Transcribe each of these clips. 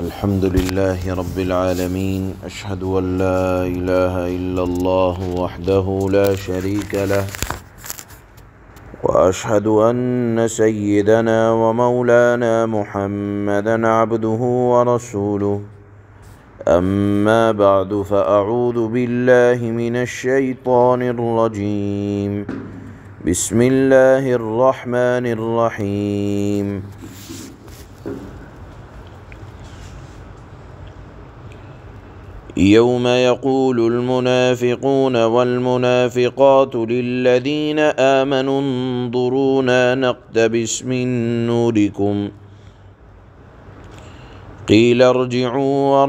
الحمد لله رب العالمين أشهد أن لا إله إلا الله وحده لا شريك له وأشهد أن سيدنا ومولانا محمدا عبده ورسوله أما بعد فأعوذ بالله من الشيطان الرجيم بسم الله الرحمن الرحيم يوم يقول المنافقون والمنافقات للذين آمنوا انظرونا نقتبس من نوركم قيل ارجعوا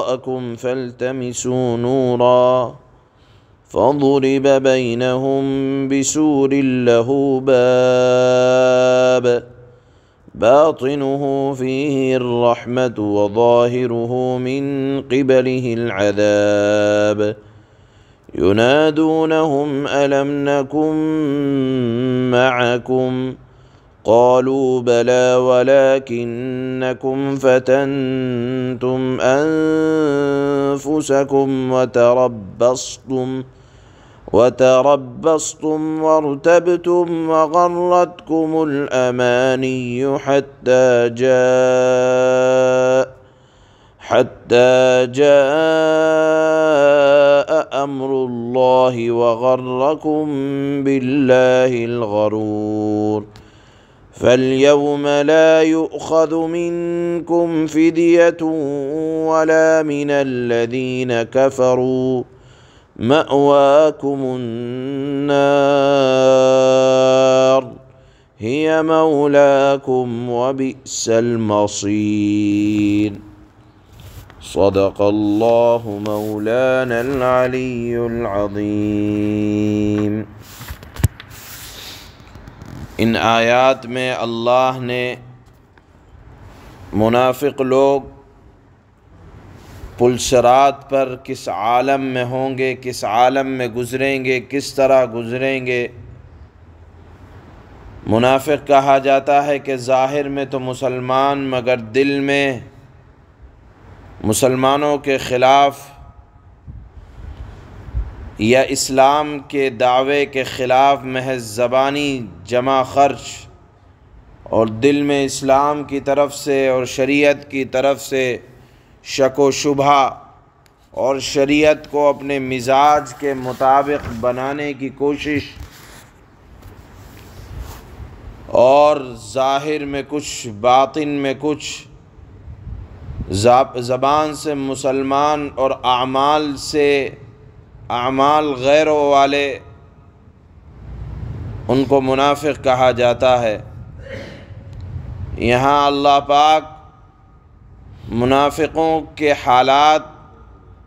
وراءكم فالتمسوا نورا فضرب بينهم بسور له باب باطنه فيه الرحمة وظاهره من قبله العذاب ينادونهم ألم نكن معكم قالوا بلى ولكنكم فتنتم أنفسكم وتربصتم وارتبتم وغرتكم الأماني حتى جاء أمر الله وغركم بالله الغرور فاليوم لا يؤخذ منكم فدية ولا من الذين كفروا مأواكم النار هي مولاكم وبئس المصير صدق الله مولانا العلي العظيم۔ ان آیات میں اللہ نے منافق لوگ پلسرات پر کس عالم میں ہوں گے، کس عالم میں گزریں گے، کس طرح گزریں گے۔ منافق کہا جاتا ہے کہ ظاہر میں تو مسلمان مگر دل میں مسلمانوں کے خلاف یا اسلام کے دعوے کے خلاف محض زبانی جمع خرچ اور دل میں اسلام کی طرف سے اور شریعت کی طرف سے شک و شبہ اور شریعت کو اپنے مزاج کے مطابق بنانے کی کوشش، اور ظاہر میں کچھ باطن میں کچھ، زبان سے مسلمان اور اعمال غیروں والے، ان کو منافق کہا جاتا ہے۔ یہاں اللہ پاک منافقوں کے حالات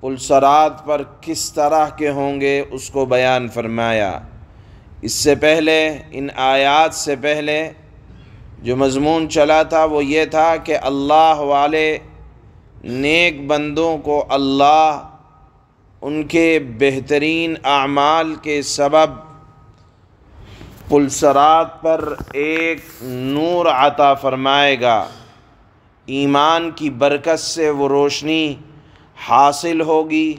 پلسرات پر کس طرح کے ہوں گے اس کو بیان فرمایا۔ اس سے پہلے، ان آیات سے پہلے جو مضمون چلا تھا وہ یہ تھا کہ اللہ والے نیک بندوں کو اللہ ان کے بہترین اعمال کے سبب پلسرات پر ایک نور عطا فرمائے گا، ایمان کی برکت سے وہ روشنی حاصل ہوگی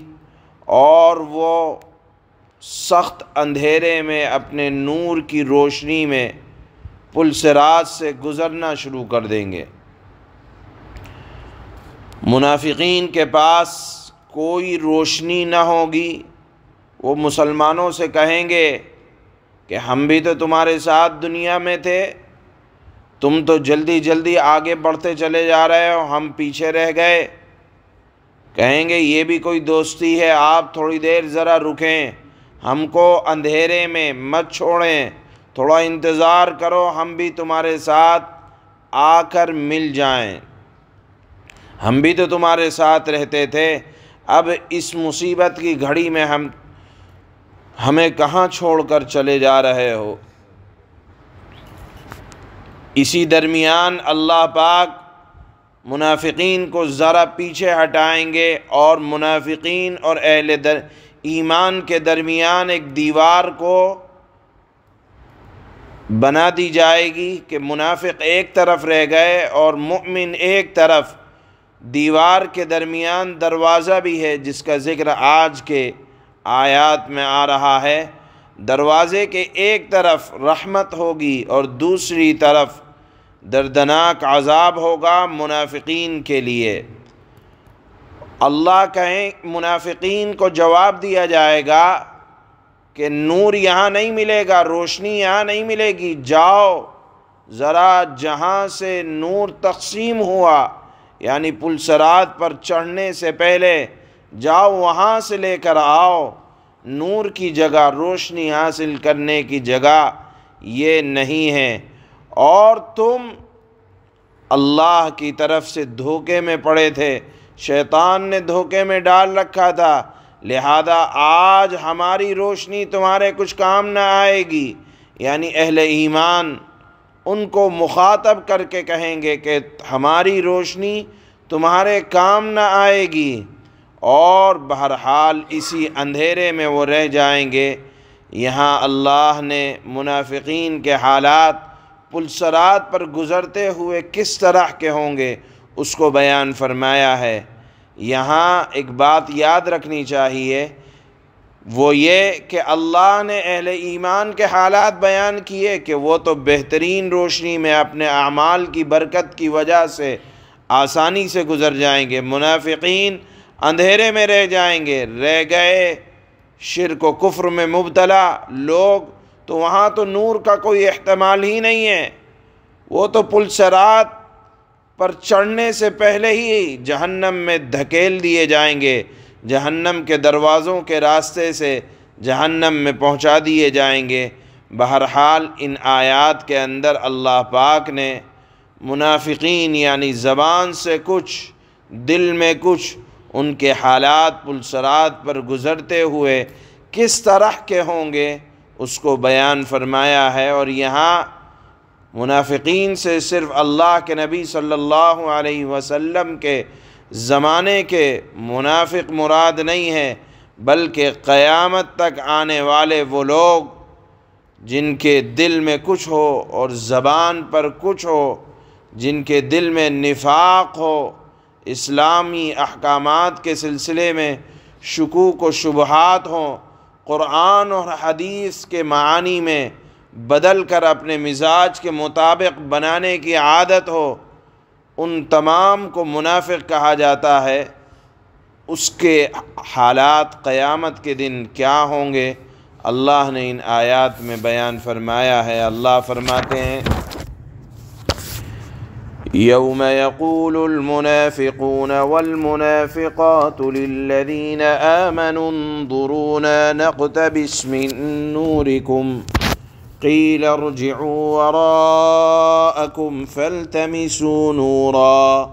اور وہ سخت اندھیرے میں اپنے نور کی روشنی میں پلسرات سے گزرنا شروع کر دیں گے۔ منافقین کے پاس کوئی روشنی نہ ہوگی، وہ مسلمانوں سے کہیں گے کہ ہم بھی تو تمہارے ساتھ دنیا میں تھے، تم تو جلدی جلدی آگے بڑھتے چلے جا رہے ہو، ہم پیچھے رہ گئے۔ کہیں گے یہ بھی کوئی دوستی ہے، آپ تھوڑی دیر ذرا رکیں، ہم کو اندھیرے میں مت چھوڑیں، تھوڑا انتظار کرو، ہم بھی تمہارے ساتھ آ کر مل جائیں، ہم بھی تو تمہارے ساتھ رہتے تھے، اب اس مصیبت کی گھڑی میں ہمیں کہاں چھوڑ کر چلے جا رہے ہو۔ اسی درمیان اللہ پاک منافقین کو ذرا پیچھے ہٹائیں گے اور منافقین اور اہل ایمان کے درمیان ایک دیوار کو بنا دی جائے گی کہ منافق ایک طرف رہ گئے اور مومن ایک طرف، دیوار کے درمیان دروازہ بھی ہے جس کا ذکر آج کے آیات میں آ رہا ہے۔ دروازے کے ایک طرف رحمت ہوگی اور دوسری طرف دردناک عذاب ہوگا منافقین کے لیے۔ اللہ کہیں منافقین کو جواب دیا جائے گا کہ نور یہاں نہیں ملے گا، روشنی یہاں نہیں ملے گی، جاؤ ذرا جہاں سے نور تقسیم ہوا، یعنی پل صراط پر چڑھنے سے پہلے جاؤ وہاں سے لے کر آؤ۔ نور کی جگہ، روشنی حاصل کرنے کی جگہ یہ نہیں ہے، اور تم اللہ کی طرف سے دھوکے میں پڑے تھے، شیطان نے دھوکے میں ڈال رکھا تھا، لہذا آج ہماری روشنی تمہارے کچھ کام نہ آئے گی۔ یعنی اہل ایمان ان کو مخاطب کر کے کہیں گے کہ ہماری روشنی تمہارے کام نہ آئے گی، اور بہرحال اسی اندھیرے میں وہ رہ جائیں گے۔ یہاں اللہ نے منافقین کے حالات پل صراط پر گزرتے ہوئے کس طرح کے ہوں گے اس کو بیان فرمایا ہے۔ یہاں ایک بات یاد رکھنی چاہیے، وہ یہ کہ اللہ نے اہل ایمان کے حالات بیان کیے کہ وہ تو بہترین روشنی میں اپنے اعمال کی برکت کی وجہ سے آسانی سے گزر جائیں گے، منافقین اندھیرے میں رہ جائیں گے، رہ گئے شرک و کفر میں مبتلا لوگ، تو وہاں تو نور کا کوئی احتمال ہی نہیں ہے، وہ تو پل صراط پر چڑھنے سے پہلے ہی جہنم میں دھکیل دیے جائیں گے، جہنم کے دروازوں کے راستے سے جہنم میں پہنچا دیے جائیں گے۔ بہرحال ان آیات کے اندر اللہ پاک نے منافقین یعنی زبان سے کچھ، دل میں کچھ، ان کے حالات پل صراط پر گزرتے ہوئے کس طرح کے ہوں گے اس کو بیان فرمایا ہے۔ اور یہاں منافقین سے صرف اللہ کے نبی صلی اللہ علیہ وسلم کے زمانے کے منافق مراد نہیں ہے، بلکہ قیامت تک آنے والے وہ لوگ جن کے دل میں کچھ ہو اور زبان پر کچھ ہو، جن کے دل میں نفاق ہو، اسلامی احکامات کے سلسلے میں شکوک و شبہات ہوں، قرآن اور حدیث کے معانی میں بدل کر اپنے مزاج کے مطابق بنانے کی عادت ہو، ان تمام کو منافق کہا جاتا ہے۔ اس کے حالات قیامت کے دن کیا ہوں گے اللہ نے ان آیات میں بیان فرمایا ہے۔ اللہ فرماتے ہیں یوم یقول المنافقون والمنافقات للذین آمنوا انظرونا نقتبس من نورکم قیل ارجعوا وراءکم فالتمسوا نورا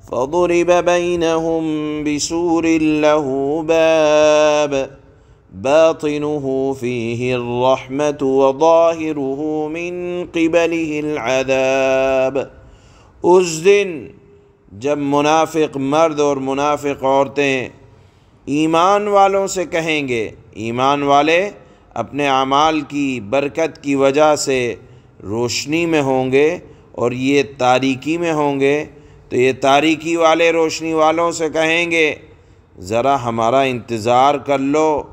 فضرب بینہم بسور لہ باب باطنه فیہ الرحمة وظاہرہ من قبلہ العذاب۔ اس دن جب منافق مرد اور منافق عورتیں ایمان والوں سے کہیں گے، ایمان والے اپنے اعمال کی برکت کی وجہ سے روشنی میں ہوں گے اور یہ تاریکی میں ہوں گے، تو یہ تاریکی والے روشنی والوں سے کہیں گے ذرا ہمارا انتظار کر لو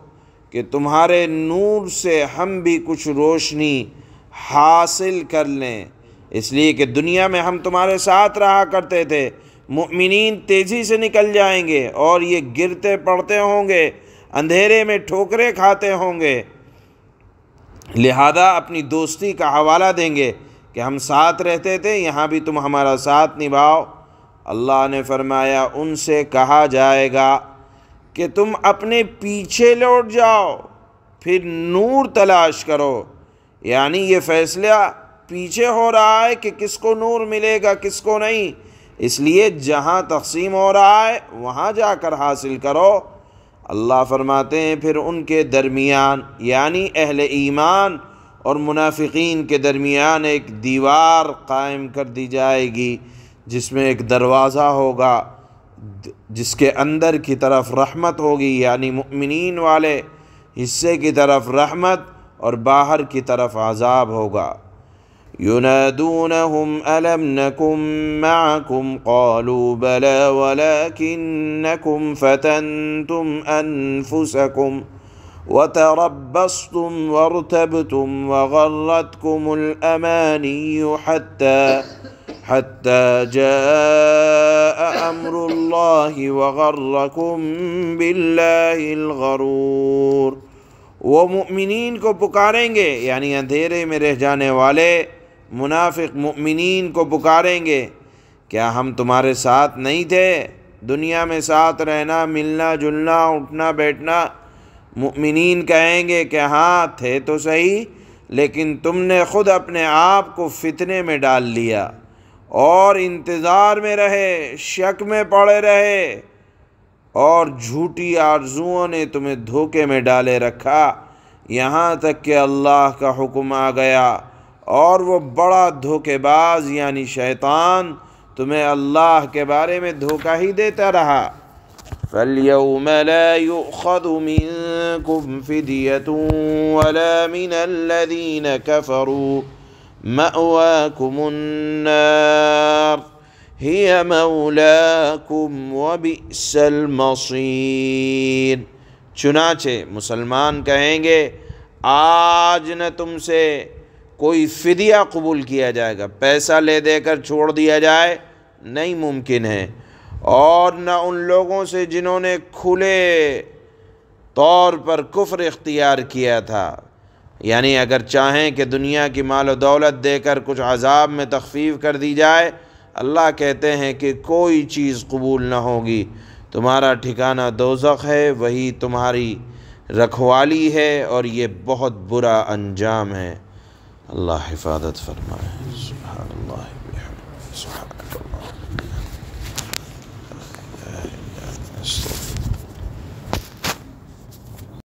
کہ تمہارے نور سے ہم بھی کچھ روشنی حاصل کر لیں، اس لیے کہ دنیا میں ہم تمہارے ساتھ رہا کرتے تھے۔ مؤمنین تیزی سے نکل جائیں گے اور یہ گرتے پڑتے ہوں گے، اندھیرے میں ٹھوکریں کھاتے ہوں گے، لہذا اپنی دوستی کا حوالہ دیں گے کہ ہم ساتھ رہتے تھے، یہاں بھی تم ہمارا ساتھ نبھاؤ۔ اللہ نے فرمایا ان سے کہا جائے گا کہ تم اپنے پیچھے لوٹ جاؤ، پھر نور تلاش کرو، یعنی یہ فیصلہ پیچھے ہو رہا ہے کہ کس کو نور ملے گا کس کو نہیں، اس لیے جہاں تقسیم ہو رہا ہے وہاں جا کر حاصل کرو۔ اللہ فرماتے ہیں پھر ان کے درمیان یعنی اہل ایمان اور منافقین کے درمیان ایک دیوار قائم کر دی جائے گی، جس میں ایک دروازہ ہوگا، جس کے اندر کی طرف رحمت ہوگی، یعنی مؤمنین والے حصے کی طرف رحمت، اور باہر کی طرف عذاب ہوگا۔ ينادونهم ألم نكن معكم قالوا بلى ولكنكم فتنتم أنفسكم وتربصتم وارتبتم وغرتكم الأماني حتى جاء أمر الله وغركم بالله الغرور۔ وہ مؤمنین کو پکاریں گے، یعنی اندھیرے میں رہ جانے والے منافق مؤمنین کو پکاریں گے، کیا ہم تمہارے ساتھ نہیں تھے؟ دنیا میں ساتھ رہنا، ملنا جلنا، اٹھنا بیٹھنا۔ مؤمنین کہیں گے کہ ہاں تھے تو صحیح، لیکن تم نے خود اپنے آپ کو فتنے میں ڈال لیا اور انتظار میں رہے، شک میں پڑے رہے، اور جھوٹی آرزوؤں نے تمہیں دھوکے میں ڈالے رکھا، یہاں تک کہ اللہ کا حکم آ گیا اور وہ بڑا دھوکے باز یعنی شیطان تمہیں اللہ کے بارے میں دھوکہ ہی دیتا رہا۔ فَالْيَوْمَ لَا يُؤْخَذُ مِنكُمْ فِدْيَةٌ وَلَا مِنَ الَّذِينَ كَفَرُوا مَأْوَاكُمُ النَّارُ هِيَ مَوْلَاكُمْ وَبِئْسَ الْمَصِيرُ۔ چنانچہ مسلمان کہیں گے آج نہ تم سے کوئی فدیہ قبول کیا جائے گا، پیسہ لے دے کر چھوڑ دیا جائے، نہیں ممکن ہے، اور نہ ان لوگوں سے جنہوں نے کھلے طور پر کفر اختیار کیا تھا، یعنی اگر چاہیں کہ دنیا کی مال و دولت دے کر کچھ عذاب میں تخفیف کر دی جائے، اللہ کہتے ہیں کہ کوئی چیز قبول نہ ہوگی، تمہارا ٹھکانہ دوزخ ہے، وہی تمہاری رکھوالی ہے، اور یہ بہت برا انجام ہے۔ اللہ حفاظت فرمائے۔ سبحان اللہ۔